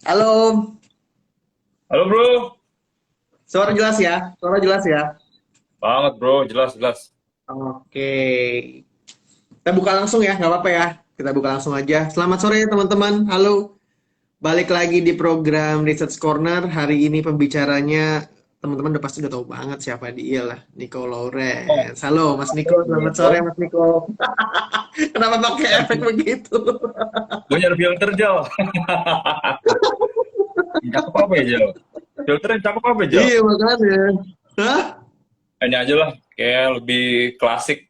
Halo, Halo bro, suara jelas ya? Suara jelas ya? banget bro, jelas jelas. Oke, kita buka langsung ya, nggak apa-apa ya. Kita buka langsung aja. Selamat sore teman-teman. Halo, balik lagi di program Research Corner. Hari ini pembicaranya teman-teman udah pasti udah tahu banget siapa dia lah, Nico Oh, Lawrence. Halo, Mas masa Niko. iya Selamat sore, dong. Mas Niko. Kenapa pakai efek begitu? Gue nyari filter Jal. Yang cakep apa ya Jal? Filter yang cakep apa ya, Jal? Iya makanya. Hah? Hanya aja lah, kayak lebih klasik.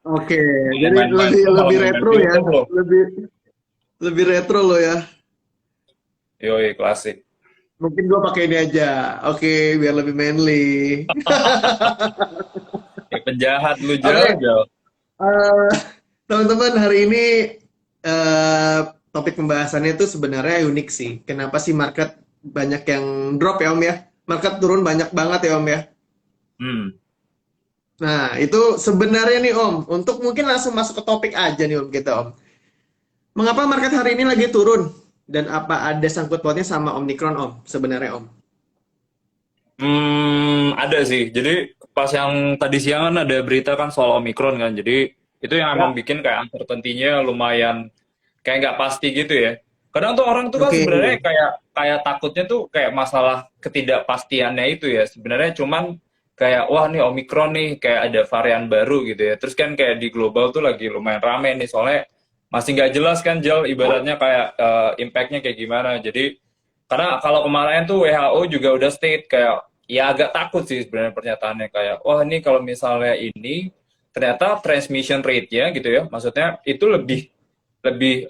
Oke, Mau jadi main-main lebih lo malah lebih mau main retro ya, filter lo. lebih lebih retro loh ya. Yoi, klasik. Mungkin gua pakai ini aja. Oke, biar lebih manly. Kayak penjahat lu Jal, Oke, Jal. eh, teman-teman hari ini eh, topik pembahasannya itu sebenarnya unik sih. Kenapa sih market banyak yang drop ya Om ya? Market turun banyak banget ya Om ya. Hmm. Nah, itu sebenarnya nih Om, untuk mungkin langsung masuk ke topik aja nih Om kita Om. Mengapa market hari ini lagi turun? Dan apa ada sangkut pautnya sama Omicron Om? Sebenarnya Om. Ada sih. Jadi pas yang tadi siang kan ada berita kan soal Omikron kan. Jadi itu yang emang Ya. bikin kayak uncertainty-nya lumayan kayak nggak pasti gitu ya. Kadang tuh orang tuh kan Oke. sebenarnya kayak kayak takutnya tuh kayak masalah ketidakpastiannya itu ya. Sebenarnya cuman kayak wah nih Omikron nih kayak ada varian baru gitu ya. Terus kan kayak di global tuh lagi lumayan rame nih soalnya masih nggak jelas kan Jel ibaratnya kayak impact-nya kayak gimana. Jadi karena kalau kemarin tuh WHO juga udah state kayak ya agak takut sih sebenarnya pernyataannya kayak wah ini kalau misalnya ini ternyata transmission rate-nya gitu ya maksudnya itu lebih lebih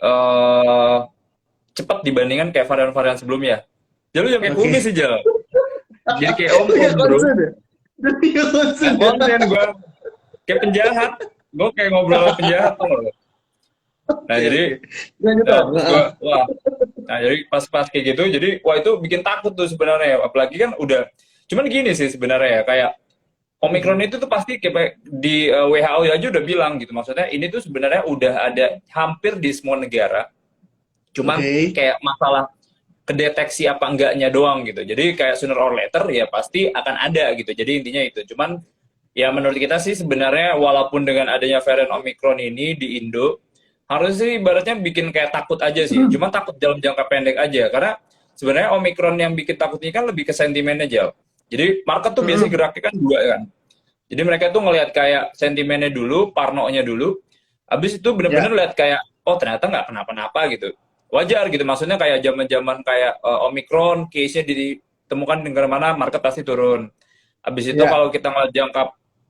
cepat dibandingkan kayak varian-varian sebelumnya. Jadi lu yang kayak Oke. kumis sih Jal. Jadi kayak Itu om-om nggak bro. konsen ya? Jadi nggak konsen Nggak ya? konsen gue. Kayak penjahat. Gue kayak ngobrol sama penjahat tuh. Nah Oke, jadi oke. Lanjut nah, Om. terus gue wah. Nah jadi pas-pas kayak gitu jadi wah itu bikin takut tuh sebenarnya. Apalagi kan udah cuman gini sih sebenarnya ya kayak Omikron itu tuh pasti kayak di WHO aja udah bilang gitu. Maksudnya ini tuh sebenarnya udah ada hampir di semua negara. Cuman Oke. kayak masalah kedeteksi apa enggaknya doang gitu. Jadi kayak sooner or later ya pasti akan ada gitu. Jadi intinya itu. Cuman ya menurut kita sih sebenarnya walaupun dengan adanya varian Omikron ini di Indo harus sih ibaratnya bikin kayak takut aja sih. Cuman takut dalam jangka pendek aja karena sebenarnya Omikron yang bikin takut ini kan lebih ke sentimen aja. Jadi market tuh biasanya Mm-mm. geraknya kan dua kan. Jadi mereka tuh ngelihat kayak sentimennya dulu, parnonya dulu, habis itu bener-bener Ya. lihat kayak oh ternyata nggak kenapa-napa gitu. Wajar gitu, maksudnya kayak zaman-zaman kayak Omicron, case-nya ditemukan di negara mana, market pasti turun. Habis itu Ya. kalau kita ngeliat jangka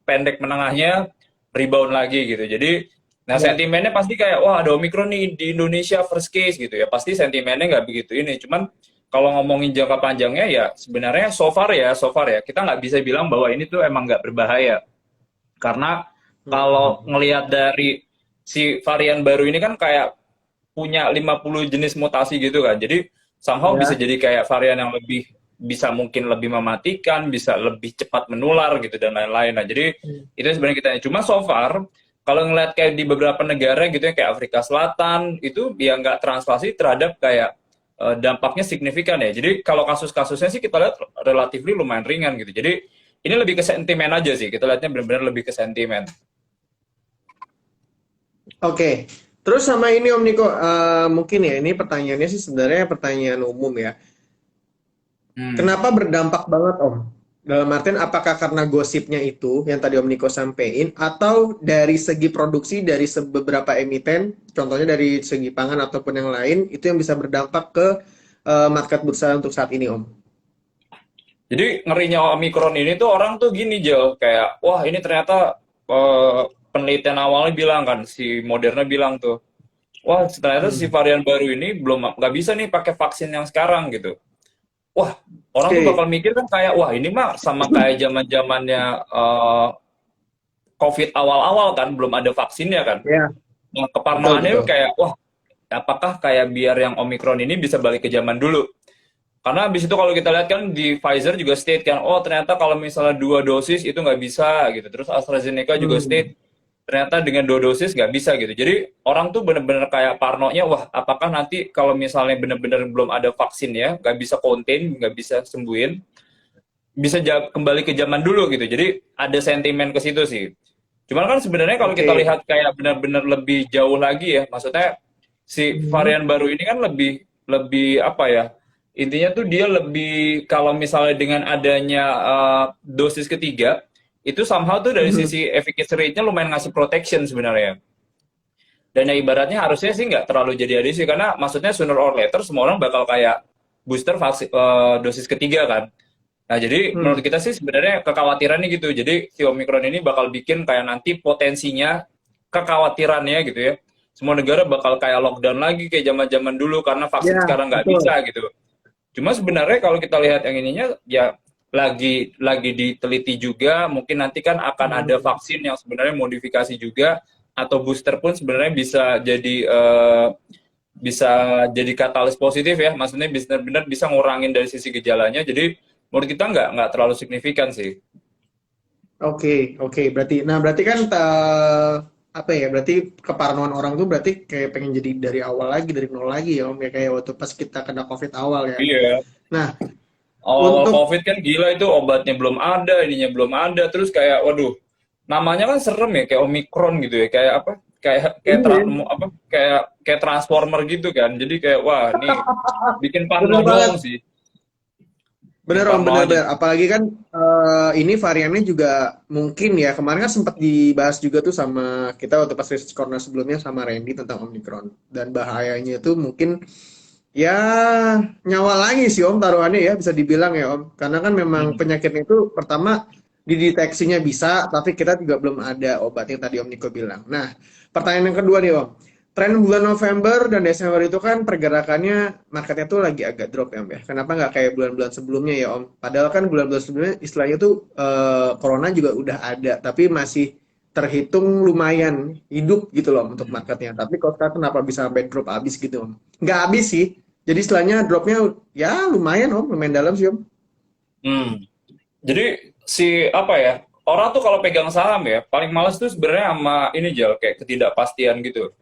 pendek menengahnya, rebound lagi gitu. Jadi, nah Ya. sentimennya pasti kayak, wah ada Omicron nih di Indonesia first case gitu ya. Pasti sentimennya nggak begitu ini. Cuman kalau ngomongin jangka panjangnya ya sebenarnya so far ya, kita nggak bisa bilang bahwa ini tuh emang nggak berbahaya. Karena kalau Hmm. ngelihat dari si varian baru ini kan kayak punya 50 jenis mutasi gitu kan. Jadi somehow bisa Ya. jadi kayak varian yang lebih bisa mungkin lebih mematikan, bisa lebih cepat menular gitu dan lain-lain. Nah, jadi itu sebenarnya kita cuma so far kalau ngeliat kayak di beberapa negara gitu ya kayak Afrika Selatan itu ya nggak translasi terhadap kayak dampaknya signifikan ya. Jadi kalau kasus-kasusnya sih kita lihat relatif lumayan ringan gitu. Jadi ini lebih ke sentimen aja sih. Kita lihatnya benar-benar lebih ke sentimen. Oke. Terus sama ini Om Niko, mungkin ya ini pertanyaannya sih sebenarnya pertanyaan umum ya. Hmm. Kenapa berdampak banget Om? Dalam artian apakah karena gosipnya itu yang tadi Om Niko sampein atau dari segi produksi dari beberapa emiten, contohnya dari segi pangan ataupun yang lain itu yang bisa berdampak ke market bursa untuk saat ini Om? Jadi ngerinya Omikron ini tuh orang tuh gini Jo, kayak wah ini ternyata penelitian awalnya bilang kan si Moderna bilang tuh, wah ternyata si Hmm. varian baru ini belum nggak bisa nih pakai vaksin yang sekarang gitu. Wah orang tuh bakal Oke. mikir kan kayak wah ini mah sama kayak zaman zamannya COVID awal-awal kan belum ada vaksinnya kan. Ya, Nah, betul keparnoannya betul. kayak wah apakah kayak biar yang Omikron ini bisa balik ke zaman dulu? Karena habis itu kalau kita lihat kan di Pfizer juga state kan, oh ternyata kalau misalnya dua dosis itu nggak bisa gitu. Terus AstraZeneca juga Hmm. state ternyata dengan 2 dosis nggak bisa gitu. Jadi orang tuh bener-bener kayak parnonya, wah apakah nanti kalau misalnya bener-bener belum ada vaksin ya, nggak bisa contain, nggak bisa sembuhin, bisa kembali ke zaman dulu gitu. Jadi ada sentimen ke situ sih. Cuman kan sebenarnya kalau kita Oke. lihat kayak benar-benar lebih jauh lagi ya, maksudnya si Mhm. varian baru ini kan lebih lebih apa ya? Intinya tuh dia lebih kalau misalnya dengan adanya dosis ketiga itu somehow tuh dari Mhm. sisi efficacy rate-nya lumayan ngasih protection sebenarnya. Dan ya ibaratnya harusnya sih nggak terlalu jadi adisi karena maksudnya sooner or later semua orang bakal kayak booster vaksin dosis ketiga kan. Nah, jadi menurut Hmm. kita sih sebenarnya kekhawatirannya gitu. Jadi si Omikron ini bakal bikin kayak nanti potensinya kekhawatirannya gitu ya. Semua negara bakal kayak lockdown lagi kayak zaman-zaman dulu karena vaksin Ya, sekarang nggak betul. bisa gitu. Cuma sebenarnya kalau kita lihat yang ininya ya lagi diteliti juga, mungkin nanti kan akan ada Hmm. vaksin yang sebenarnya modifikasi juga atau booster pun sebenarnya bisa jadi katalis positif ya, maksudnya benar-benar bisa ngurangin dari sisi gejalanya. Jadi menurut kita nggak terlalu signifikan sih. Oke, oke. Berarti kan apa ya? Berarti keparnoan orang tuh berarti kayak pengen jadi dari awal lagi, dari nol lagi ya Om ya kayak waktu pas kita kena COVID awal ya. Iya. Nah, Awal-awal untuk COVID kan gila itu obatnya belum ada, ininya belum ada, terus kayak waduh, namanya kan serem ya kayak Omikron gitu ya, kayak apa? ini Kayak Transformer gitu kan. Jadi kayak wah, ini bikin bener parno banget. doang sih. Bener Bikin Om, parno aja bener-bener. sih. Apalagi kan ini variannya juga mungkin ya. Kemarin kan sempat dibahas juga tuh sama kita waktu pas riset corner sebelumnya sama Randy tentang Omicron. Dan bahayanya itu mungkin ya nyawa lagi sih Om taruhannya ya bisa dibilang ya Om. Karena kan memang Hmm. penyakitnya itu pertama dideteksinya bisa, tapi kita juga belum ada obat yang tadi Om Niko bilang. Nah, pertanyaan yang kedua nih Om. Tren bulan November dan Desember itu kan pergerakannya marketnya tuh lagi agak drop ya Om ya. Kenapa nggak kayak bulan-bulan sebelumnya ya Om? Padahal kan bulan-bulan sebelumnya istilahnya tuh corona juga udah ada, tapi masih terhitung lumayan hidup gitu loh untuk Hmm. marketnya. Tapi kok sekarang kenapa bisa sampai drop abis gitu Om? Nggak habis sih. Jadi istilahnya dropnya ya lumayan Om, lumayan dalam sih Om. Hmm. Jadi si apa ya? Orang tuh kalau pegang saham ya, paling males tuh sebenarnya sama ini Jal, kayak ketidakpastian gitu.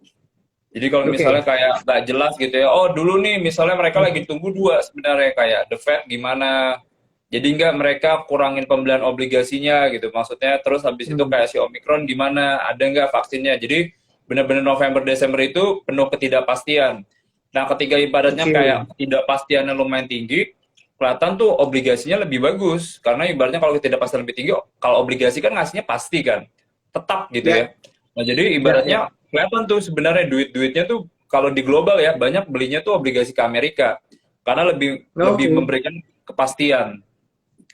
Jadi kalau misalnya Oke. kayak nggak jelas gitu ya, oh dulu nih misalnya mereka lagi tunggu dua sebenarnya kayak The Fed gimana, jadi nggak mereka kurangin pembelian obligasinya gitu, maksudnya terus habis itu Hmm. kayak si Omikron gimana, ada nggak vaksinnya, jadi benar-benar November Desember itu penuh ketidakpastian. Nah ketika ibaratnya Oke. kayak ketidakpastiannya lumayan tinggi, kelihatan tuh obligasinya lebih bagus, karena ibaratnya kalau ketidakpastian lebih tinggi, kalau obligasi kan ngasihnya pasti kan, tetap gitu ya. Ya, Nah jadi ya, ya. ibaratnya kelihatan tuh sebenarnya duit-duitnya tuh kalau di global ya banyak belinya tuh obligasi ke Amerika karena lebih lebih Oke. memberikan kepastian.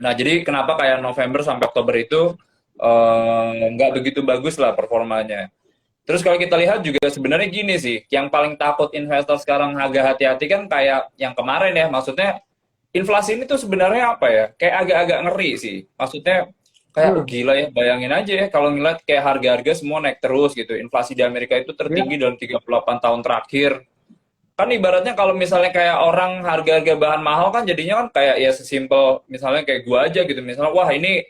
Nah jadi kenapa kayak November sampai Oktober itu nggak begitu bagus lah performanya. Terus kalau kita lihat juga sebenarnya gini sih, yang paling takut investor sekarang agak hati-hati kan kayak yang kemarin ya, maksudnya inflasi ini tuh sebenarnya apa ya? Kayak agak-agak ngeri sih. Maksudnya kayak Hmm. gila ya, bayangin aja ya kalau ngeliat kayak harga-harga semua naik terus gitu. Inflasi di Amerika itu tertinggi Ya. dalam 38 tahun terakhir. Kan ibaratnya kalau misalnya kayak orang harga-harga bahan mahal kan jadinya kan kayak ya sesimpel misalnya kayak gua aja gitu. Misalnya wah ini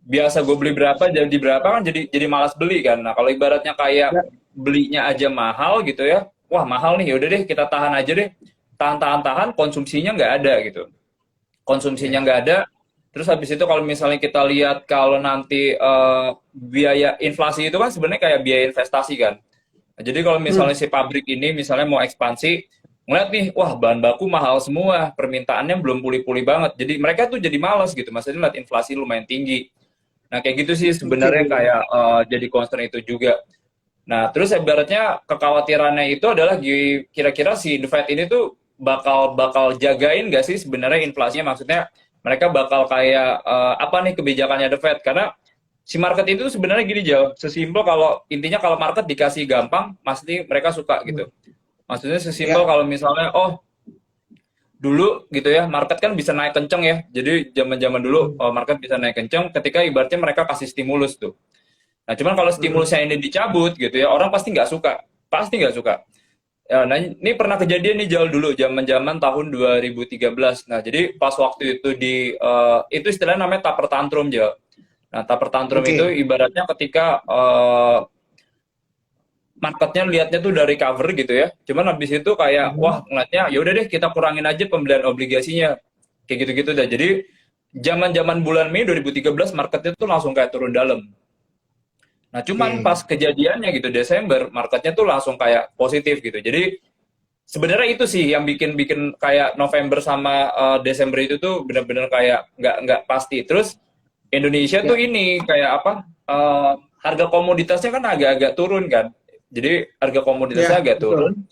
biasa gue beli berapa jadi berapa kan jadi malas beli kan. Nah, kalau ibaratnya kayak Ya. belinya aja mahal gitu ya. Wah, mahal nih. Yaudah deh kita tahan aja deh. Tahan-tahan-tahan konsumsinya nggak ada gitu. Konsumsinya Ya. nggak ada. Terus habis itu kalau misalnya kita lihat kalau nanti biaya inflasi itu kan sebenarnya kayak biaya investasi kan. Nah, jadi kalau misalnya Hmm. si pabrik ini misalnya mau ekspansi, ngeliat nih, wah bahan baku mahal semua, permintaannya belum pulih-pulih banget. Jadi mereka tuh jadi malas gitu, maksudnya lihat inflasi lumayan tinggi. Nah kayak gitu sih Oke. sebenarnya kayak jadi concern itu juga. Nah terus ibaratnya kekhawatirannya itu adalah kira-kira si The Fed ini tuh bakal bakal jagain nggak sih sebenarnya inflasinya, maksudnya mereka bakal kayak apa nih kebijakannya The Fed, karena si market itu sebenarnya gini jauh sesimpel kalau intinya kalau market dikasih gampang pasti mereka suka Hmm. gitu, maksudnya sesimpel Ya. kalau misalnya oh dulu gitu ya market kan bisa naik kenceng ya, jadi zaman-zaman dulu Hmm. market bisa naik kenceng ketika ibaratnya mereka kasih stimulus tuh. Nah cuman kalau Hmm. stimulusnya ini dicabut gitu ya orang pasti nggak suka, pasti nggak suka ya. Nah ini pernah kejadian nih jauh dulu zaman-zaman tahun 2013. Nah jadi pas waktu itu itu istilahnya namanya taper tantrum jauh. Nah, taper tantrum itu Oke. ibaratnya ketika marketnya lihatnya tuh dari cover gitu ya. Cuman habis itu kayak wah Mhm. ngeliatnya ya udah deh kita kurangin aja pembelian obligasinya. Kayak gitu-gitu dah. Jadi zaman-zaman bulan Mei 2013 marketnya tuh langsung kayak turun dalam. Nah, cuman pas Oke. kejadiannya gitu Desember marketnya tuh langsung kayak positif gitu. Jadi sebenarnya itu sih yang bikin bikin kayak November sama Desember itu tuh benar-benar kayak nggak pasti. Terus Indonesia tuh Ya, ini kayak apa? Harga komoditasnya kan agak-agak turun kan. Jadi harga komoditasnya ya, agak turun. betul.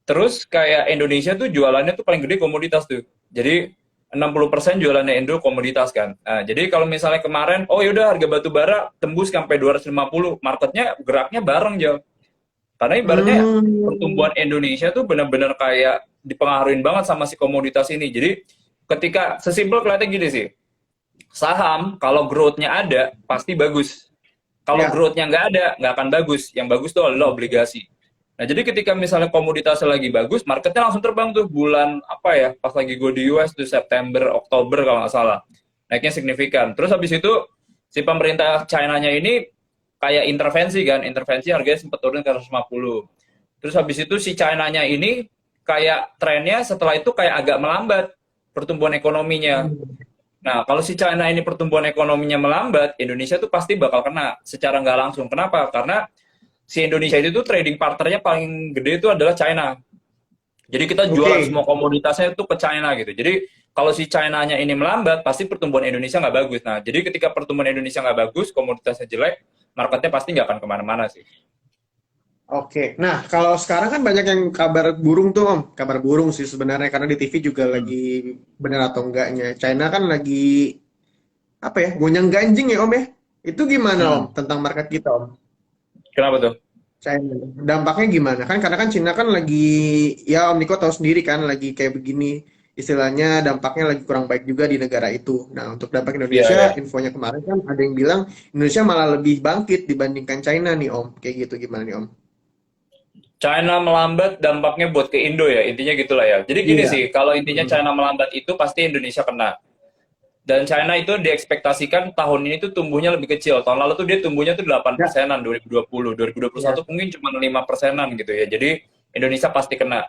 Terus kayak Indonesia tuh jualannya tuh paling gede komoditas tuh. Jadi 60% jualannya Indo komoditas kan. Nah, jadi kalau misalnya kemarin, oh yaudah harga batu bara tembus sampai 250, marketnya geraknya bareng jauh. Karena ibaratnya Hmm. pertumbuhan Indonesia tuh benar-benar kayak dipengaruhi banget sama si komoditas ini. Jadi ketika sesimpel kelihatan gini sih, saham kalau growth-nya ada pasti bagus. Kalau Ya. growth-nya nggak ada, nggak akan bagus. Yang bagus tuh adalah obligasi. Nah, jadi ketika misalnya komoditasnya lagi bagus, marketnya langsung terbang tuh bulan apa ya, pas lagi gue di US tuh September, Oktober kalau nggak salah. Naiknya signifikan. Terus habis itu si pemerintah China-nya ini kayak intervensi kan, intervensi harganya sempat turun ke 150. Terus habis itu si China-nya ini kayak trennya setelah itu kayak agak melambat pertumbuhan ekonominya. Hmm. Nah, kalau si China ini pertumbuhan ekonominya melambat, Indonesia tuh pasti bakal kena secara nggak langsung. Kenapa? Karena si Indonesia itu tuh trading partnernya paling gede itu adalah China. Jadi kita jualan Oke. semua komoditasnya itu ke China gitu. Jadi kalau si China-nya ini melambat, pasti pertumbuhan Indonesia nggak bagus. Nah, jadi ketika pertumbuhan Indonesia nggak bagus, komoditasnya jelek, marketnya pasti nggak akan kemana-mana sih. Oke. Nah, kalau sekarang kan banyak yang kabar burung tuh, Om. Kabar burung sih sebenarnya karena di TV juga lagi Hmm. benar atau enggaknya. China kan lagi apa ya? Gonjang-ganjing ya, Om ya. Itu gimana, Om, Hmm. tentang market kita, Om? Kenapa tuh? China. Dampaknya gimana? Kan karena kan Cina kan lagi ya Om Niko tahu sendiri kan lagi kayak begini. Istilahnya dampaknya lagi kurang baik juga di negara itu. Nah, untuk dampak Iya, Indonesia, ya. infonya kemarin kan ada yang bilang Indonesia malah lebih bangkit dibandingkan China nih, Om. Kayak gitu gimana nih, Om? China melambat dampaknya buat ke Indo ya, intinya gitulah ya. Jadi gini Iya. sih, kalau intinya Mm-mm. China melambat itu pasti Indonesia kena. Dan China itu diekspektasikan tahun ini tuh tumbuhnya lebih kecil. Tahun lalu tuh dia tumbuhnya tuh 8 Ya, persenan 2020. 2021 ya. mungkin cuma 5 persenan gitu ya. Jadi Indonesia pasti kena.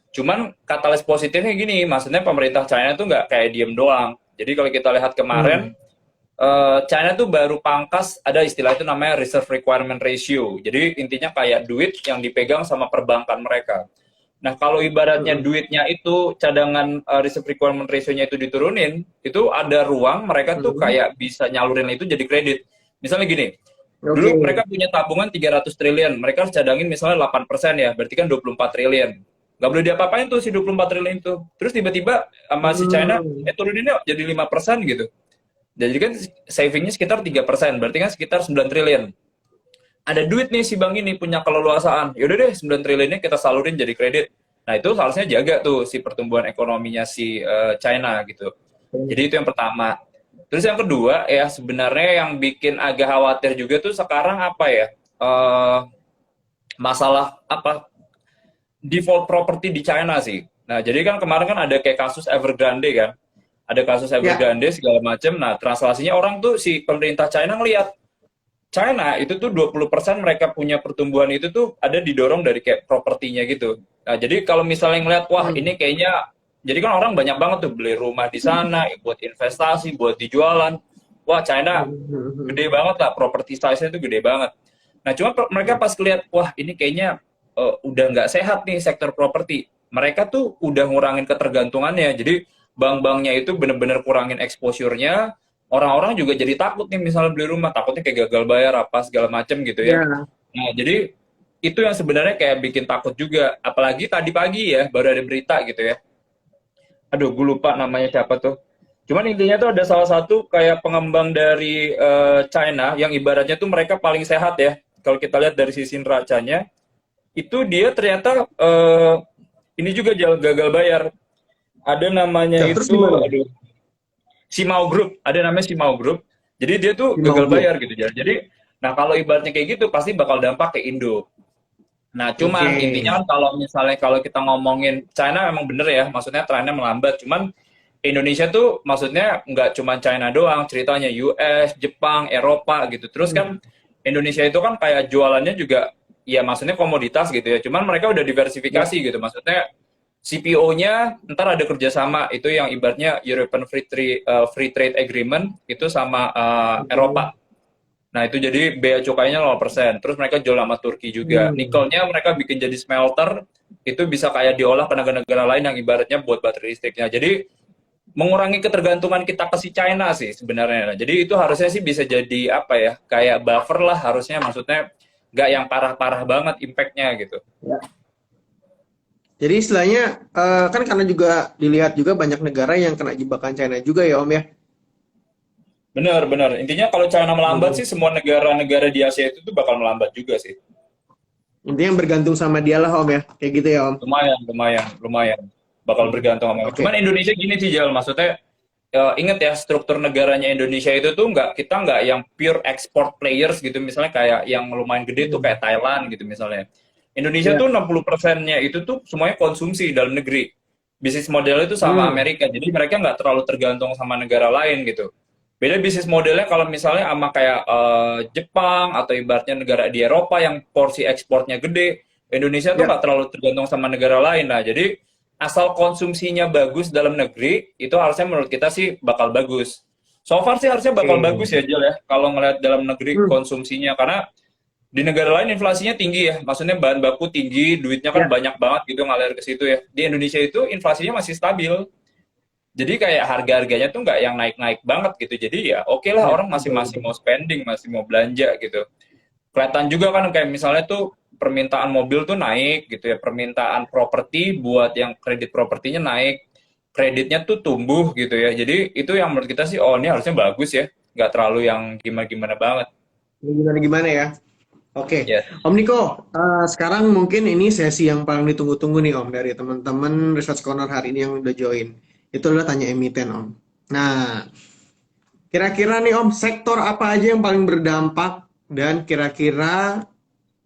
Cuman katalis positifnya gini, maksudnya pemerintah China tuh nggak kayak diem doang. Jadi kalau kita lihat Hmm. kemarin, China tuh baru pangkas ada istilah itu namanya reserve requirement ratio. Jadi intinya kayak duit yang dipegang sama perbankan mereka. Nah, kalau ibaratnya Mm-mm. duitnya itu cadangan reserve requirement ratio-nya itu diturunin, itu ada ruang mereka tuh Mm-mm. kayak bisa nyalurin itu jadi kredit. Misalnya gini, Oke. dulu mereka punya tabungan 300 triliun, mereka harus cadangin misalnya 8% ya, berarti kan 24 triliun. Nggak boleh diapa-apain tuh si 24 triliun itu. Terus tiba-tiba sama si China, Hmm. turunin yuk jadi 5% gitu. Jadi kan savingnya sekitar 3%, berarti kan sekitar 9 triliun. Ada duit nih si bank ini punya keleluasaan. Yaudah deh 9 triliunnya kita salurin jadi kredit. Nah itu harusnya jaga tuh si pertumbuhan ekonominya si China gitu. Jadi itu yang pertama. Terus yang kedua ya sebenarnya yang bikin agak khawatir juga tuh sekarang apa ya? Masalah apa? Default property di China sih. Nah jadi kan kemarin kan ada kayak kasus Evergrande kan. Ada kasus Ya. Evergrande segala macam. Nah translasinya orang tuh si pemerintah China ngelihat China itu tuh 20% mereka punya pertumbuhan itu tuh ada didorong dari kayak propertinya gitu. Nah, jadi kalau misalnya ngeliat, wah Hmm. ini kayaknya, jadi kan orang banyak banget tuh beli rumah di sana, buat investasi, buat dijualan. Wah China Hmm. gede banget lah, properti size-nya tuh gede banget. Nah, cuma mereka Hmm. pas lihat, wah ini kayaknya udah nggak sehat nih sektor properti. Mereka tuh udah ngurangin ketergantungannya. Jadi bank-banknya itu bener-bener kurangin exposure-nya. Orang-orang juga jadi takut nih misalnya beli rumah, takutnya kayak gagal bayar apa segala macem gitu ya. Ya. Nah, jadi itu yang sebenarnya kayak bikin takut juga. Apalagi tadi pagi ya, baru ada berita gitu ya. Aduh, gue lupa namanya siapa tuh. Cuman intinya tuh ada salah satu kayak pengembang dari China yang ibaratnya tuh mereka paling sehat ya. Kalau kita lihat dari sisi neracanya, itu dia ternyata ini juga gagal bayar. Ada namanya Ya, terus itu, gimana? aduh, Simao Group. Ada namanya Simao Group. Jadi dia tuh Di mau gagal grup. bayar gitu ya. Jadi, nah kalau ibaratnya kayak gitu pasti bakal dampak ke Indo. Nah, Oke. cuman intinya kan kalau misalnya kalau kita ngomongin China memang bener ya, maksudnya trennya melambat. Cuman Indonesia tuh maksudnya nggak cuma China doang, ceritanya US, Jepang, Eropa gitu. Terus Hmm. kan Indonesia itu kan kayak jualannya juga ya maksudnya komoditas gitu ya. Cuman mereka udah Ya. diversifikasi gitu. Maksudnya CPO-nya ntar ada kerjasama itu yang ibaratnya European Free Trade Agreement itu sama Oke. Eropa. Nah, itu jadi bea cukainya 0%. Terus mereka jual sama Turki juga. Hmm. Nikelnya mereka bikin jadi smelter, itu bisa kayak diolah ke negara-negara lain yang ibaratnya buat baterai listriknya. Jadi mengurangi ketergantungan kita ke si China sih sebenarnya. Nah, jadi itu harusnya sih bisa jadi apa ya, kayak buffer lah harusnya, maksudnya nggak yang parah-parah banget impact-nya gitu. Ya. Jadi istilahnya kan karena juga dilihat juga banyak negara yang kena jebakan China juga ya Om ya. Bener, bener. Intinya kalau China melambat Hmm. sih semua negara-negara di Asia itu tuh bakal melambat juga sih. Intinya bergantung sama dia lah Om ya. Kayak gitu ya Om. Lumayan, lumayan, lumayan. Bakal Hmm. bergantung sama. Oke. Cuman Indonesia gini sih Jal, maksudnya ingat ya struktur negaranya Indonesia itu tuh nggak kita nggak yang pure export players gitu misalnya kayak yang lumayan gede tuh Hmm. kayak Thailand gitu misalnya. Indonesia tuh Ya. 60%-nya itu tuh semuanya konsumsi dalam negeri. Bisnis modelnya itu sama Hmm. Amerika, jadi mereka nggak terlalu tergantung sama negara lain gitu. Beda bisnis modelnya kalau misalnya sama kayak Jepang atau ibaratnya negara di Eropa yang porsi ekspornya gede, Indonesia tuh Ya. nggak terlalu tergantung sama negara lain. Nah, jadi asal konsumsinya bagus dalam negeri, itu harusnya menurut kita sih bakal bagus. So far sih harusnya bakal bagus Oke. ya, Jel ya, kalau ngeliat dalam negeri Hmm. konsumsinya. Karena di negara lain inflasinya tinggi ya, maksudnya bahan baku tinggi, duitnya kan Ya. banyak banget gitu ngalir ke situ ya. Di Indonesia itu inflasinya masih stabil. Jadi kayak harga-harganya tuh nggak yang naik-naik banget gitu. Jadi ya oke lah Ya. orang masih Betul, masih betul. mau spending, masih mau belanja gitu. Kelihatan juga kan kayak misalnya tuh permintaan mobil tuh naik gitu ya, permintaan properti buat yang kredit propertinya naik, kreditnya tuh tumbuh gitu ya. Jadi itu yang menurut kita sih, oh ini harusnya bagus ya, nggak terlalu yang gimana-gimana banget. Gimana-gimana ya. Oke, Ya, Om Niko, sekarang mungkin ini sesi yang paling ditunggu-tunggu nih Om dari teman-teman Research Corner hari ini yang udah join. Itu adalah tanya emiten Om. Nah, kira-kira nih Om, sektor apa aja yang paling berdampak dan kira-kira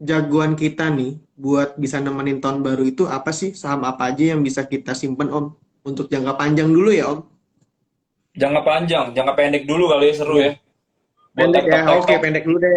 jagoan kita nih buat bisa nemenin tahun baru itu apa sih? Saham apa aja yang bisa kita simpen Om? Untuk jangka panjang dulu ya Om. jangka panjang, jangka pendek dulu kali ya seru Iya. ya. Buat Pendek ya, oke tektok-tektok. pendek dulu deh.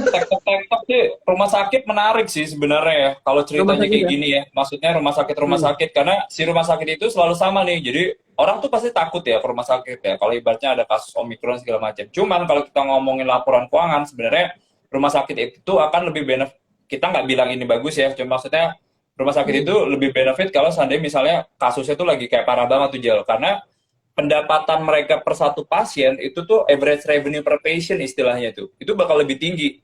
Tektok sih rumah sakit menarik sih sebenarnya ya kalau Rumah ceritanya sakit kayak ya. gini ya, maksudnya rumah Hmm. sakit karena si rumah sakit itu selalu sama nih, jadi orang tuh pasti takut ya ke rumah sakit ya kalau ibaratnya ada kasus omikron segala macam. Cuman kalau kita ngomongin laporan keuangan sebenarnya rumah sakit itu akan lebih benefit. Kita nggak bilang ini bagus ya, cuma maksudnya rumah sakit itu Hmm. lebih benefit kalau seandainya misalnya kasusnya tuh lagi kayak parah banget tuh Jel, karena pendapatan mereka per satu pasien itu tuh average revenue per patient istilahnya tuh itu bakal lebih tinggi.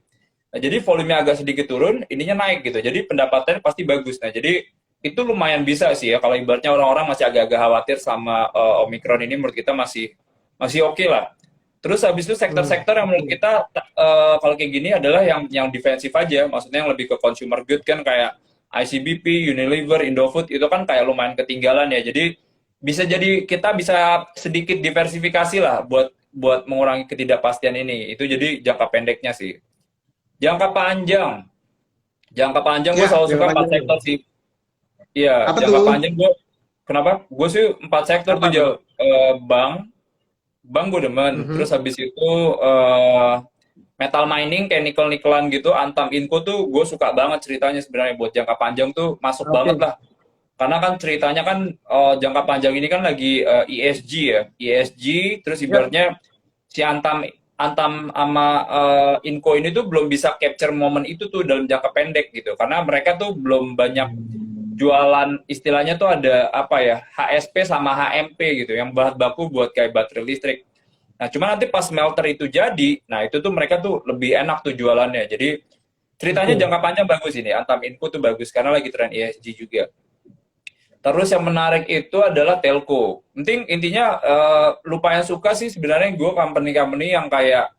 Nah, jadi volumenya agak sedikit turun, ininya naik gitu. Jadi pendapatannya pasti bagus. Nah, jadi itu lumayan bisa sih ya kalau ibaratnya orang-orang masih agak-agak khawatir sama Omicron ini menurut kita masih masih oke lah. Terus habis itu Hmm. sektor-sektor yang menurut Oke. kita kalau kayak gini adalah yang defensif aja, maksudnya yang lebih ke consumer good kan kayak ICBP, Unilever, Indofood itu kan kayak lumayan ketinggalan ya. Jadi bisa jadi kita bisa sedikit diversifikasi lah buat buat mengurangi ketidakpastian ini. Itu jadi jangka pendeknya sih. Jangka panjang. Jangka panjang gue Ya, selalu jangka suka empat panjang nih. sektor sih. Iya, Apa jangka tuh? panjang gue. Kenapa? Gue sih empat sektor Apa tuh tuh? jauh. Bank, bank gue demen. Terus Mhm. habis itu metal mining kayak nikel-nikelan gitu, Antam Inco tuh gue suka banget ceritanya sebenarnya buat jangka panjang tuh masuk banget Oke. lah. Karena kan ceritanya kan jangka panjang ini kan lagi ESG ya. ESG terus Ya. ibaratnya si Antam Antam sama Inco ini tuh belum bisa capture momen itu tuh dalam jangka pendek gitu. Karena mereka tuh belum banyak jualan istilahnya tuh ada apa ya HSP sama HMP gitu yang bahan baku buat kayak baterai listrik. Nah, cuma nanti pas smelter itu jadi, nah itu tuh mereka tuh lebih enak tuh jualannya. Jadi ceritanya Oke. jangka panjang bagus ini. Antam Info tuh bagus karena lagi tren ESG juga. Terus yang menarik itu adalah telco. Intinya lumayan suka sih sebenarnya gue company-company yang kayak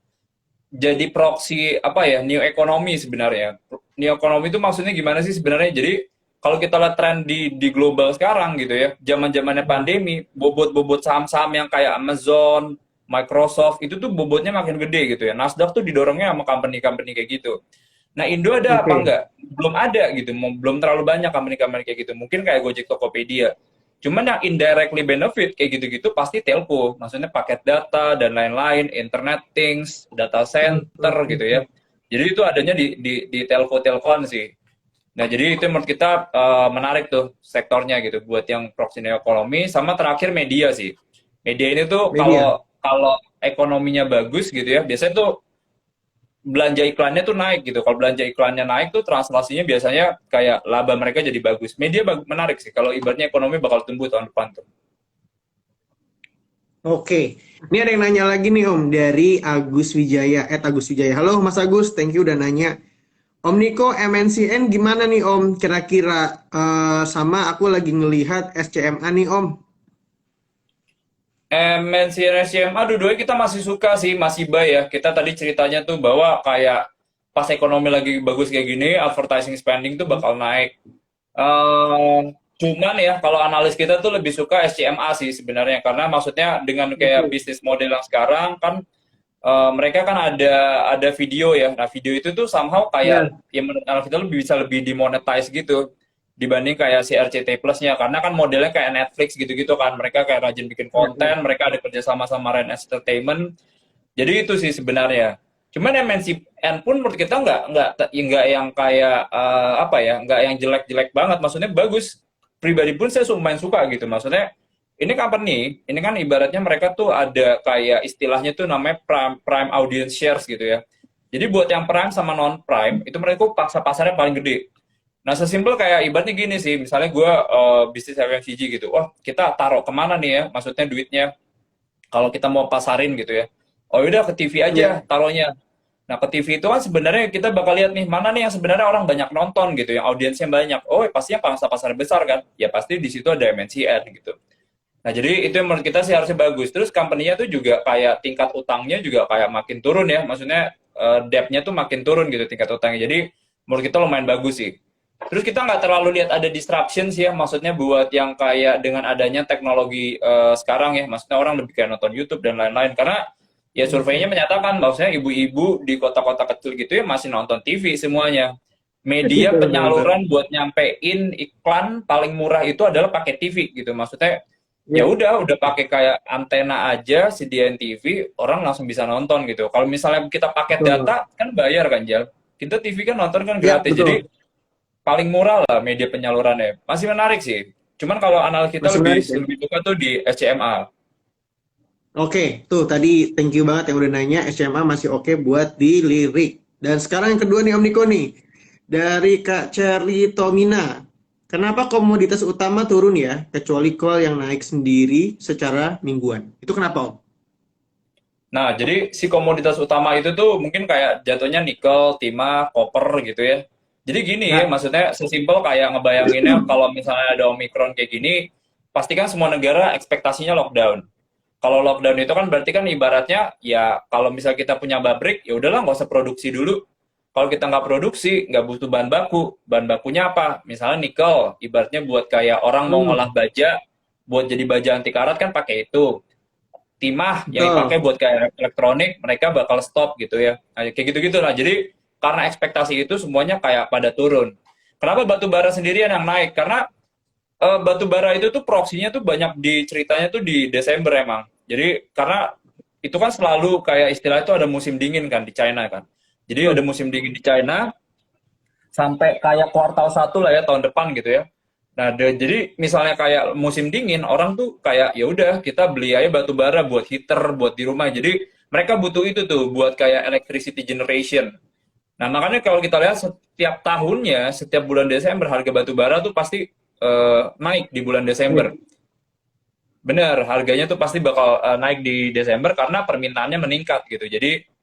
jadi proxy apa ya new economy sebenarnya. New economy itu maksudnya gimana sih sebenarnya? Jadi kalau kita lihat tren di global sekarang gitu ya, zaman-zamannya pandemi, bobot-bobot saham-saham yang kayak Amazon, Microsoft itu tuh bobotnya makin gede gitu ya. Nasdaq tuh didorongnya sama company-company kayak gitu. Nah, Indo ada apa Oke. enggak? Belum ada gitu, belum terlalu banyak company-company kayak gitu. Mungkin kayak Gojek Tokopedia. Cuman yang indirectly benefit kayak gitu-gitu pasti telco, maksudnya paket data dan lain-lain, internet things, data center gitu ya. Jadi itu adanya di telco-telcoan sih. Nah, jadi itu menurut kita menarik tuh sektornya gitu buat yang proximity ekonomi sama terakhir media sih. Media ini tuh Media. kalau kalau ekonominya bagus gitu ya, biasanya tuh belanja iklannya tuh naik gitu. Kalau belanja iklannya naik tuh translasinya biasanya kayak laba mereka jadi bagus. Media menarik sih. Kalau ibaratnya ekonomi bakal tumbuh tahun depan tuh. Oke, ini ada yang nanya lagi nih Om dari Agus Wijaya, Agus Wijaya. Halo Mas Agus, thank you udah nanya. Om Niko, MNCN gimana nih Om? Kira-kira sama aku lagi ngelihat SCMA nih Om. MNC RSCMA dua-duanya kita masih suka sih, masih buy ya. Kita tadi ceritanya tuh bahwa kayak pas ekonomi lagi bagus kayak gini, advertising spending tuh bakal naik. Eh, Cuman ya kalau analis kita tuh lebih suka SCMA sih sebenarnya karena maksudnya dengan kayak Oke. bisnis model yang sekarang kan mereka kan ada video ya. Nah, video itu tuh somehow kayak Ya, ya menurut analis kita lebih bisa lebih dimonetize gitu dibanding kayak si RCT Plus-nya karena kan modelnya kayak Netflix gitu-gitu kan. Mereka kayak rajin bikin ya, ya. konten, mereka ada kerja sama Ryan Entertainment. Jadi itu sih sebenarnya. Cuman MNCN pun menurut kita nggak yang kayak apa ya, nggak yang jelek-jelek banget. Maksudnya bagus. Pribadi pun saya lumayan suka gitu. Maksudnya ini company, ini kan ibaratnya mereka tuh ada kayak istilahnya tuh namanya prime audience shares gitu ya. Jadi buat yang prime sama non prime itu mereka paksa pasarnya paling gede. Nah, sesimpel kayak ibaratnya gini sih, misalnya gue bisnis FMCG gitu, wah kita taruh kemana nih ya, maksudnya duitnya, kalau kita mau pasarin gitu ya. Oh udah ke TV aja Ya, taruhnya. Nah ke TV itu kan sebenarnya kita bakal lihat nih, mana nih yang sebenarnya orang banyak nonton gitu, yang audiensnya banyak. Oh pastinya pangsa pasar besar kan, ya pasti di situ ada MNCN gitu. Nah, jadi itu yang menurut kita sih harusnya bagus. Terus company-nya tuh juga kayak tingkat utangnya juga kayak makin turun ya. Maksudnya debt-nya tuh makin turun gitu tingkat utangnya. Jadi menurut kita lumayan bagus sih. Terus kita nggak terlalu lihat ada disruption sih ya. Maksudnya buat yang kayak dengan adanya teknologi sekarang ya. Maksudnya orang lebih kayak nonton YouTube dan lain-lain. Karena ya surveinya menyatakan bahwasanya ibu-ibu di kota-kota kecil gitu ya masih nonton TV semuanya. Media betul, betul, betul. penyaluran buat nyampein iklan paling murah itu adalah pakai TV gitu. Maksudnya ya Ya, udah pakai kayak antena aja sediain TV orang langsung bisa nonton gitu. Kalau misalnya kita paket betul. data kan bayar kan Jal, kita TV kan nonton kan Ya, gratis, jadi betul. paling murah lah media penyalurannya, masih menarik sih. Cuman kalau analis kita Masih lebih menarik ya. lebih suka tuh di SCMA. Oke, tuh tadi thank you banget yang udah nanya SMA masih oke buat dilirik. Dan sekarang yang kedua nih Om Niko nih. Dari Kak Cherly Tomina. Kenapa komoditas utama turun ya, kecuali kol yang naik sendiri secara mingguan? Itu kenapa Om? Nah, jadi si komoditas utama itu tuh mungkin kayak jatuhnya nikel, timah, koper gitu ya. Jadi gini ya, Ya, maksudnya sesimpel kayak ngebayanginnya kalau misalnya ada Omikron kayak gini, pasti kan semua negara ekspektasinya lockdown. Kalau lockdown itu kan berarti kan ibaratnya ya kalau misal kita punya pabrik, ya udahlah nggak usah produksi dulu. Kalau kita nggak produksi, nggak butuh bahan baku. Bahan bakunya apa? Misalnya nikel, ibaratnya buat kayak orang mau hmm, ngolah baja, buat jadi baja anti karat kan pakai itu. Timah yang dipakai betul. buat kayak elektronik mereka bakal stop gitu ya. Nah, kayak gitu-gitu lah. Jadi karena ekspektasi itu semuanya kayak pada turun. Kenapa batu bara sendirian yang naik? Karena batu bara itu tuh proksinya tuh banyak ceritanya tuh di Desember emang. Jadi karena itu kan selalu kayak istilah itu ada musim dingin kan di China kan. Jadi ada Betul. musim dingin di China sampai kayak kuartal 1 lah ya tahun depan gitu ya. Nah, jadi misalnya kayak musim dingin, orang tuh kayak ya udah kita beli aja batu bara buat heater, buat di rumah. Jadi mereka butuh itu tuh buat kayak electricity generation. Nah, makanya kalau kita lihat setiap tahunnya, setiap bulan Desember harga batu bara tuh pasti naik di bulan Desember. Baik. Bener, harganya tuh pasti bakal naik di Desember karena permintaannya meningkat gitu. Jadi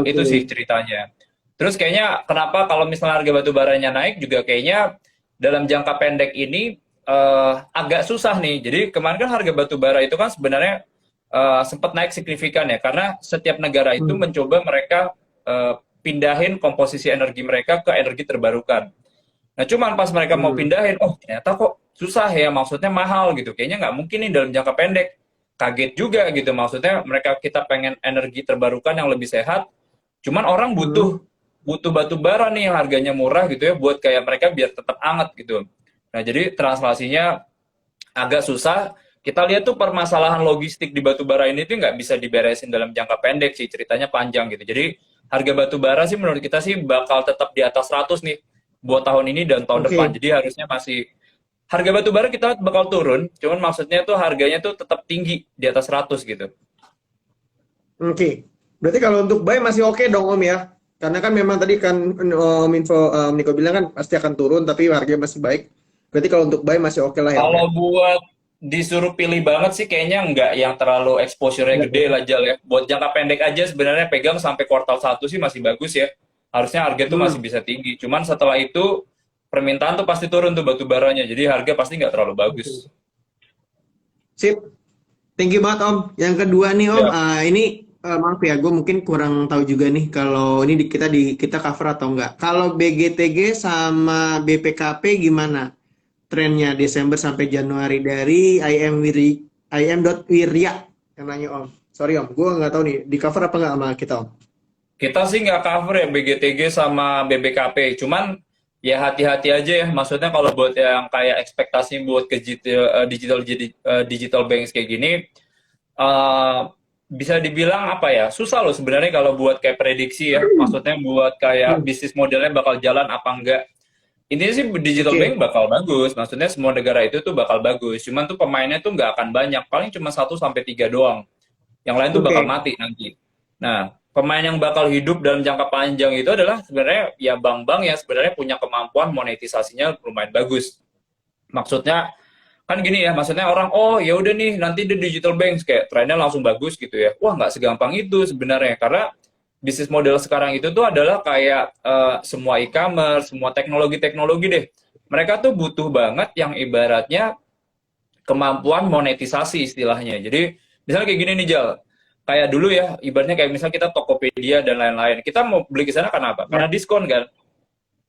itu sih Betul. ceritanya. Terus kayaknya kenapa kalau misalnya harga batu baranya naik juga kayaknya dalam jangka pendek ini agak susah nih. Jadi kemarin kan harga batu bara itu kan sebenarnya sempat naik signifikan ya karena setiap negara itu Hmm, mencoba mereka pindahin komposisi energi mereka ke energi terbarukan. Nah, cuman pas mereka mau hmm, pindahin, oh ternyata kok susah ya, maksudnya mahal gitu. Kayaknya nggak mungkin nih dalam jangka pendek. Kaget juga gitu, maksudnya mereka kita pengen energi terbarukan yang lebih sehat, cuman orang hmm, butuh butuh batu bara nih yang harganya murah gitu ya, buat kayak mereka biar tetap anget gitu. Nah, jadi translasinya agak susah. Kita lihat tuh permasalahan logistik di batu bara ini tuh nggak bisa diberesin dalam jangka pendek sih, ceritanya panjang gitu. Jadi harga batu bara sih menurut kita sih bakal tetap di atas 100 nih buat tahun ini dan tahun depan. Oke, Jadi harusnya masih harga batu bara kita bakal turun, cuman maksudnya tuh harganya tuh tetap tinggi di atas 100 gitu. oke. Berarti kalau untuk buy masih oke dong Om ya? Karena kan memang tadi kan Om Info Om Niko bilang kan pasti akan turun tapi harganya masih baik. Berarti kalau untuk buy masih oke lah ya Om ya? Kalau buat disuruh pilih banget sih kayaknya nggak yang terlalu exposure-nya Enggak gede ya? lah Jal ya. Buat jangka pendek aja sebenarnya pegang sampai kuartal 1 sih masih bagus ya. Harusnya harga tuh masih Hmm, bisa tinggi. Cuman setelah itu permintaan tuh pasti turun tuh batu baranya. Jadi harga pasti nggak terlalu bagus. oke. Sip. Thank you banget Om. Yang kedua nih Om, Ya. ini maaf ya, gue mungkin kurang tahu juga nih kalau ini kita cover atau enggak. Kalau BGTG sama BPKP gimana trennya Desember sampai Januari dari IM.Wirya yang nanya Om. Sorry Om, gue nggak tahu nih di cover apa nggak sama kita Om. Kita sih nggak cover ya BGTG sama BBKP. Cuman ya hati-hati aja ya. Maksudnya kalau buat yang kayak ekspektasi buat ke digital banks kayak gini, eh, bisa dibilang apa ya, susah loh sebenarnya kalau buat kayak prediksi ya. Maksudnya buat kayak Hmm, bisnis modelnya bakal jalan apa enggak. Intinya sih digital bank oke, bakal bagus. Maksudnya semua negara itu tuh bakal bagus. Cuman tuh pemainnya tuh nggak akan banyak. Paling cuma 1 sampai 3 doang. Yang lain tuh bakal oke. mati nanti. Nah, pemain yang bakal hidup dalam jangka panjang itu adalah sebenarnya ya bank-bank yang sebenarnya punya kemampuan monetisasinya lumayan bagus. Maksudnya kan gini ya, maksudnya orang oh ya udah nih nanti di digital banks kayak trennya langsung bagus gitu ya. Wah nggak segampang itu sebenarnya karena bisnis model sekarang itu tuh adalah kayak semua e-commerce, semua teknologi-teknologi deh. Mereka tuh butuh banget yang ibaratnya kemampuan monetisasi istilahnya. Jadi misalnya kayak gini nih Jal, kayak dulu ya, ibaratnya kayak misalnya kita Tokopedia dan lain-lain. Kita mau beli ke sana karena apa? Karena Ya, diskon kan.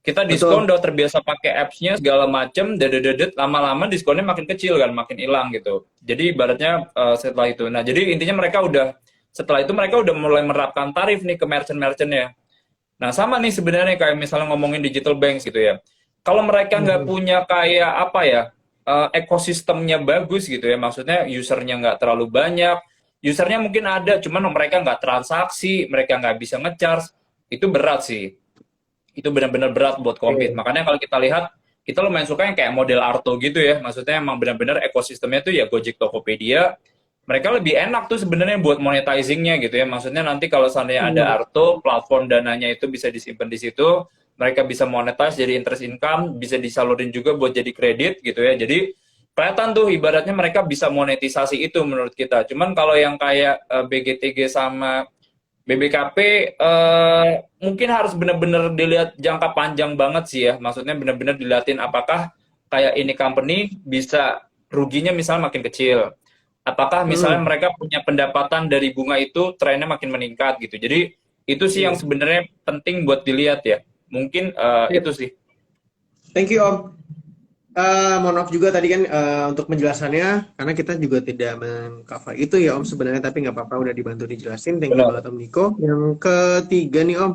Kita diskon betul. udah terbiasa pakai apps-nya segala macem, dedet lama-lama diskonnya makin kecil kan, makin hilang gitu. Jadi ibaratnya setelah itu. Nah, jadi intinya mereka udah setelah itu mereka udah mulai menerapkan tarif nih ke merchant-merchantnya. Nah, sama nih sebenarnya kayak misalnya ngomongin digital banks gitu ya. Kalau mereka nggak Mhm. punya kayak apa ya, ekosistemnya bagus gitu ya, maksudnya usernya nggak terlalu banyak, usernya mungkin ada, cuman mereka nggak transaksi, mereka nggak bisa ngecharge, itu berat sih. Itu benar-benar berat buat compete. Oke. Makanya kalau kita lihat, kita lumayan suka yang kayak model Arto gitu ya, maksudnya emang benar-benar ekosistemnya tuh ya Gojek Tokopedia, mereka lebih enak tuh sebenarnya buat monetizingnya gitu ya. Maksudnya nanti kalau seandainya ada Hmm, Arto, platform dananya itu bisa disimpan di situ, mereka bisa monetize jadi interest income, bisa disalurin juga buat jadi kredit gitu ya. Jadi kelihatan tuh ibaratnya mereka bisa monetisasi itu menurut kita. Cuman kalau yang kayak BGTG sama BBKP mungkin harus benar-benar dilihat jangka panjang banget sih ya. Maksudnya benar-benar dilihatin apakah kayak ini company bisa ruginya misalnya makin kecil. Apakah misalnya hmm, mereka punya pendapatan dari bunga itu trennya makin meningkat gitu. Jadi itu sih yang oke. sebenarnya penting buat dilihat ya. Mungkin itu Sip. sih. Thank you Om. Mohon maaf juga tadi kan untuk penjelasannya karena kita juga tidak mengcover itu ya Om sebenarnya tapi nggak apa-apa udah dibantu dijelasin. Thank you Benar. banget Om Niko. Yang ketiga nih Om.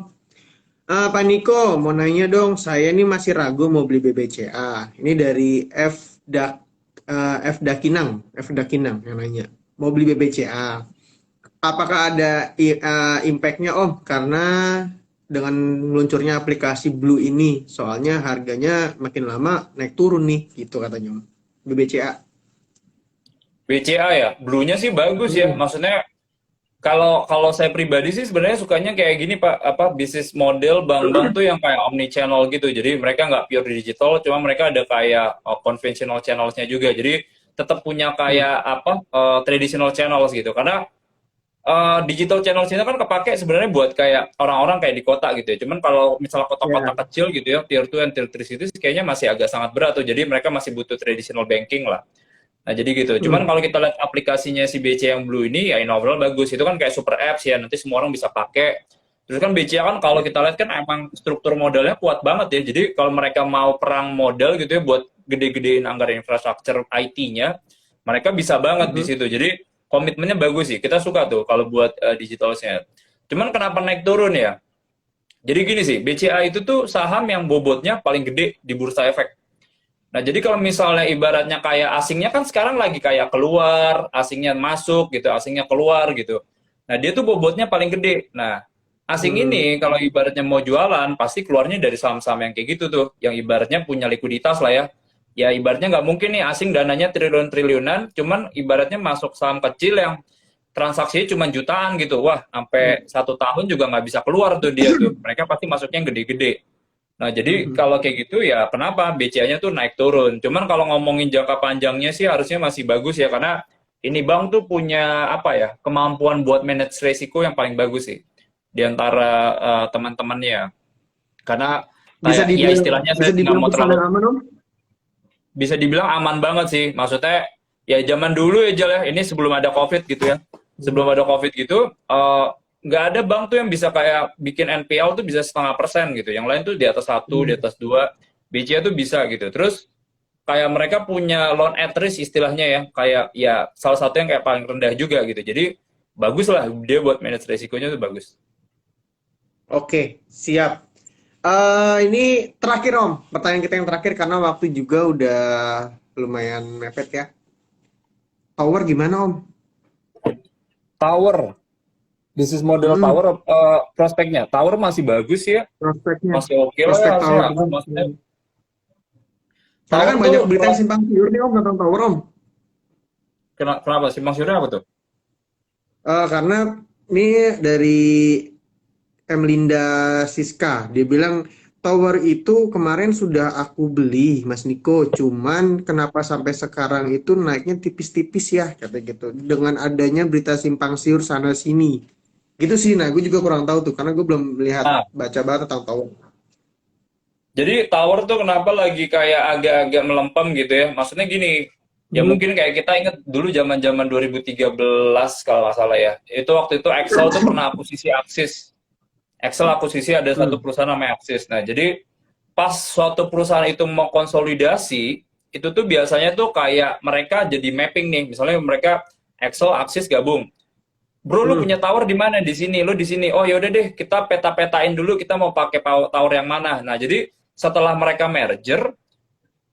Pak Niko, mau nanya dong, saya ini masih ragu mau beli BBCA. Ini dari F Dakinang, F Dakinang yang nanya. Mau beli BBCA. Apakah ada impact-nya Om? Karena dengan meluncurnya aplikasi Blue ini, soalnya harganya makin lama naik turun nih, gitu katanya Om. BBCA. BCA ya, Blue-nya sih bagus ya. Hmm, Maksudnya kalau kalau saya pribadi sih sebenarnya sukanya kayak gini Pak, apa bisnis model bank-bank tuh yang kayak omni channel gitu. Jadi mereka nggak pure digital, cuma mereka ada kayak conventional channels-nya juga. Jadi tetap punya hmm, kayak apa traditional channels gitu. Karena digital channels ini kan kepake sebenarnya buat kayak orang-orang kayak di kota gitu ya. Cuman kalau misalnya kota-kota ya, kecil gitu ya, tier 2 dan tier 3 itu kayaknya masih agak sangat berat tuh. Jadi mereka masih butuh traditional banking lah. Nah, jadi gitu. Cuman hmm, kalau kita lihat aplikasinya si BCA yang Blue ini, ya in overall bagus. Itu kan kayak super apps ya, nanti semua orang bisa pakai. Terus kan BCA kan kalau kita lihat kan emang struktur modalnya kuat banget ya. Jadi kalau mereka mau perang modal gitu ya buat gede-gedein anggaran infrastruktur IT-nya, mereka bisa banget di mhm. situ. Jadi komitmennya bagus sih. Kita suka tuh kalau buat digitalnya. Cuman kenapa naik turun ya? Jadi gini sih, BCA itu tuh saham yang bobotnya paling gede di Bursa Efek. Nah, jadi kalau misalnya ibaratnya kayak asingnya kan sekarang lagi kayak keluar, asingnya masuk gitu, asingnya keluar gitu. Nah, dia tuh bobotnya paling gede. Nah, asing Hmm. ini kalau ibaratnya mau jualan, pasti keluarnya dari saham-saham yang kayak gitu tuh, yang ibaratnya punya likuiditas lah ya. Ya, ibaratnya nggak mungkin nih asing dananya triliun-triliunan, cuman ibaratnya masuk saham kecil yang transaksinya cuma jutaan gitu. Wah, sampai 1 tahun juga nggak bisa keluar tuh dia tuh. Mereka pasti masuknya yang gede-gede. Nah, jadi Hmm. kalau kayak gitu ya kenapa BCA-nya tuh naik turun. Cuman kalau ngomongin jangka panjangnya sih harusnya masih bagus ya karena ini bank tuh punya apa ya, kemampuan buat manage resiko yang paling bagus sih di antara teman-temannya. Karena Bisa kayak ya dibilang istilahnya bisa saya nggak dibilang mau perusahaan terlalu yang aman, Om? bisa dibilang aman banget sih. Maksudnya ya zaman dulu ya Jal ya, ini sebelum ada COVID gitu ya. Hmm. Sebelum ada COVID gitu, nggak ada bank tuh yang bisa kayak bikin NPL tuh bisa 0,5% gitu. Yang lain tuh di atas 1, di Hmm. atas 2, BCA tuh bisa gitu. Terus kayak mereka punya loan at risk istilahnya ya, kayak ya salah satu yang kayak paling rendah juga gitu. Jadi bagus lah dia buat manage resikonya tuh bagus. Oke, siap. Ini terakhir Om, pertanyaan kita yang terakhir karena waktu juga udah lumayan mepet ya. Tower gimana Om? Tower, bisnis model Hmm, tower, prospeknya. Tower masih bagus ya, prospeknya, masih oke lah ya prospek harusnya. tower ini. Maksudnya Hmm. Soalnya tower kan tuh banyak berita yang simpang siur nih Om tentang tower Om. kenapa sih maksudnya apa tuh? Karena ini dari Emlinda Siska, dia bilang tower itu kemarin sudah aku beli, Mas Niko. Cuman kenapa sampai sekarang itu naiknya tipis-tipis ya, kata gitu. Dengan adanya berita simpang siur sana sini. Gitu sih, nah gue juga kurang tahu tuh, karena gue belum melihat Nah, baca banget tentang tower. jadi tower tuh kenapa lagi kayak agak-agak melempem gitu ya? Maksudnya gini, ya Hmm. mungkin kayak kita ingat dulu zaman-zaman 2013 kalau nggak salah ya. Itu waktu itu Excel tuh pernah akuisisi Axis. Excel akuisisi ada satu Hmm. perusahaan namanya Axis. Nah, jadi pas suatu perusahaan itu mau konsolidasi, itu tuh biasanya tuh kayak mereka jadi mapping nih. Misalnya mereka Excel, Axis gabung. Bro, lu punya Hmm. tower di mana? Di sini. Lu di sini. Oh, yaudah deh, kita peta-petain dulu kita mau pakai tower yang mana. Nah, jadi setelah mereka merger,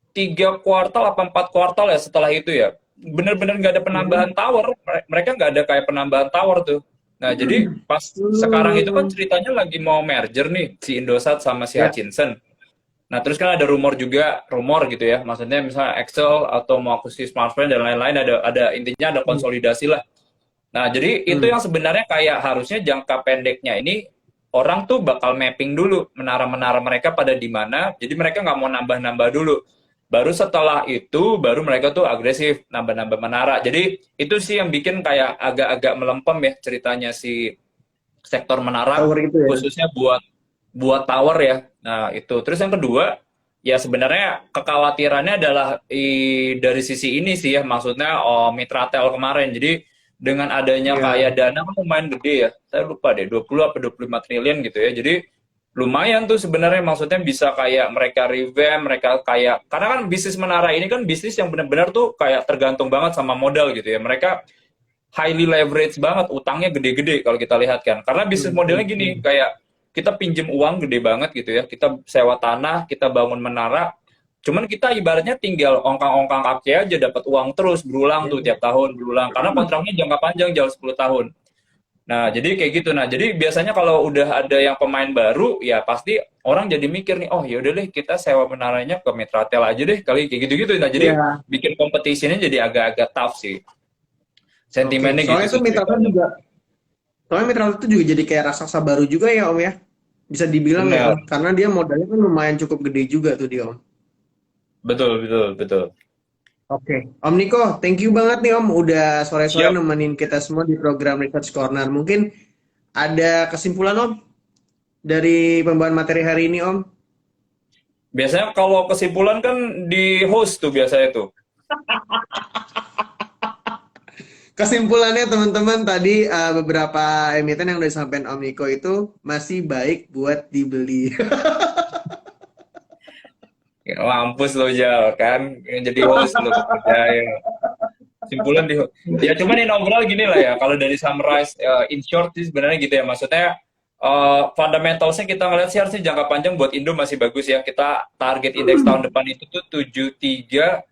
3 kuartal apa 4 kuartal ya setelah itu ya, bener-bener nggak ada penambahan Hmm. tower. Mereka nggak ada kayak penambahan tower tuh. Nah, jadi pas sekarang itu kan Hmm. ceritanya lagi mau merger nih, si Indosat sama si Ya. Hutchinson. Nah, terus kan ada rumor juga, rumor gitu ya. Maksudnya misalnya Excel atau mau akuisisi smartphone dan lain-lain ada intinya ada Hmm. konsolidasi lah. Nah, jadi itu Hmm. yang sebenarnya kayak harusnya jangka pendeknya ini orang tuh bakal mapping dulu menara-menara mereka pada di mana. Jadi mereka nggak mau nambah-nambah dulu. Baru setelah itu, baru mereka tuh agresif nambah-nambah menara. Jadi itu sih yang bikin kayak agak-agak melempem ya ceritanya si sektor menara Tower itu ya. khususnya buat buat tower ya. Nah, itu. Terus yang kedua, ya sebenarnya kekhawatirannya adalah dari sisi ini sih ya, maksudnya Mitratel kemarin. Jadi dengan adanya Ya. kayak dana kan lumayan gede ya. Saya lupa deh, 20 apa 25 triliun gitu ya. Jadi lumayan tuh sebenarnya maksudnya bisa kayak mereka revamp, mereka kayak karena kan bisnis menara ini kan bisnis yang benar-benar tuh kayak tergantung banget sama modal gitu ya. Mereka highly leverage banget, utangnya gede-gede kalau kita lihat kan. Karena bisnis Hmm. modelnya Hmm. gini, Hmm. kayak kita pinjem uang gede banget gitu ya, kita sewa tanah, kita bangun menara, cuman kita ibaratnya tinggal ongkang-ongkang kaki aja dapat uang terus berulang tuh tiap tahun berulang karena kontraknya jangka panjang jauh 10 tahun. Nah, jadi kayak gitu. Nah, jadi biasanya kalau udah ada yang pemain baru, ya pasti orang jadi mikir nih, oh yaudah deh kita sewa menaranya ke Mitratel aja deh kali kayak gitu-gitu. Nah, jadi Ya. bikin kompetisinya jadi agak-agak tough sih. Oke. Sentimennya gitu Soalnya sih tuh Mitra ceritanya. juga Soalnya Mitra itu juga jadi kayak raksasa baru juga ya Om ya. Bisa dibilang ya Om. Benar. Karena dia modalnya kan lumayan cukup gede juga tuh dia Om. Betul, betul, betul. Oke. Om Niko, thank you banget nih Om. Udah sore-sore Siap. nemenin kita semua di program Research Corner. Mungkin ada kesimpulan Om dari pembahasan materi hari ini Om. Biasanya kalau kesimpulan kan di host tuh biasanya tuh. Kesimpulannya teman-teman tadi beberapa emiten yang udah disampaikan Om Niko itu masih baik buat dibeli. Ya, mampus lo Jal kan, yang jadi host lo kerjanya. Kesimpulan di ya cuman ini overall gini lah ya. Kalau dari summarize in short sih sebenarnya gitu ya. Maksudnya Fundamentalsnya kita ngeliat sih harusnya jangka panjang buat Indo masih bagus ya. Kita target indeks tahun depan itu tuh 73,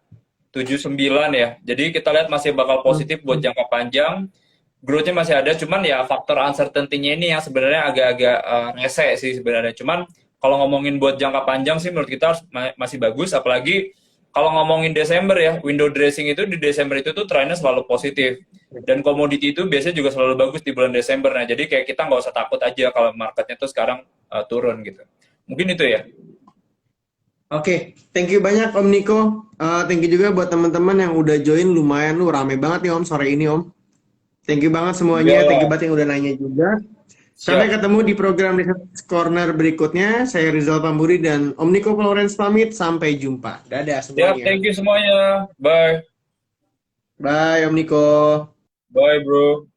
79 ya. Jadi kita lihat masih bakal positif buat jangka panjang. Growth-nya masih ada, cuman ya faktor uncertainty-nya ini yang sebenarnya agak-agak rese sih sebenarnya. Cuman kalau ngomongin buat jangka panjang sih menurut kita masih bagus, apalagi kalau ngomongin Desember ya, window dressing itu di Desember itu tuh trennya selalu positif. Dan komoditi itu biasanya juga selalu bagus di bulan Desember. Nah, jadi kayak kita nggak usah takut aja kalau marketnya tuh sekarang turun gitu. Mungkin itu ya. Oke, thank you banyak Om Niko. Thank you juga buat teman-teman yang udah join, lumayan lu rame banget nih Om sore ini Om. Thank you banget semuanya, thank you Ya, banget yang udah nanya juga. Sampai siap. ketemu di program Research Corner berikutnya. Saya Rizal Pamburi dan Om Niko Florence pamit. Sampai jumpa. Dadah Siap, semuanya. thank you semuanya. Bye. Bye Om Niko. Bye, bro.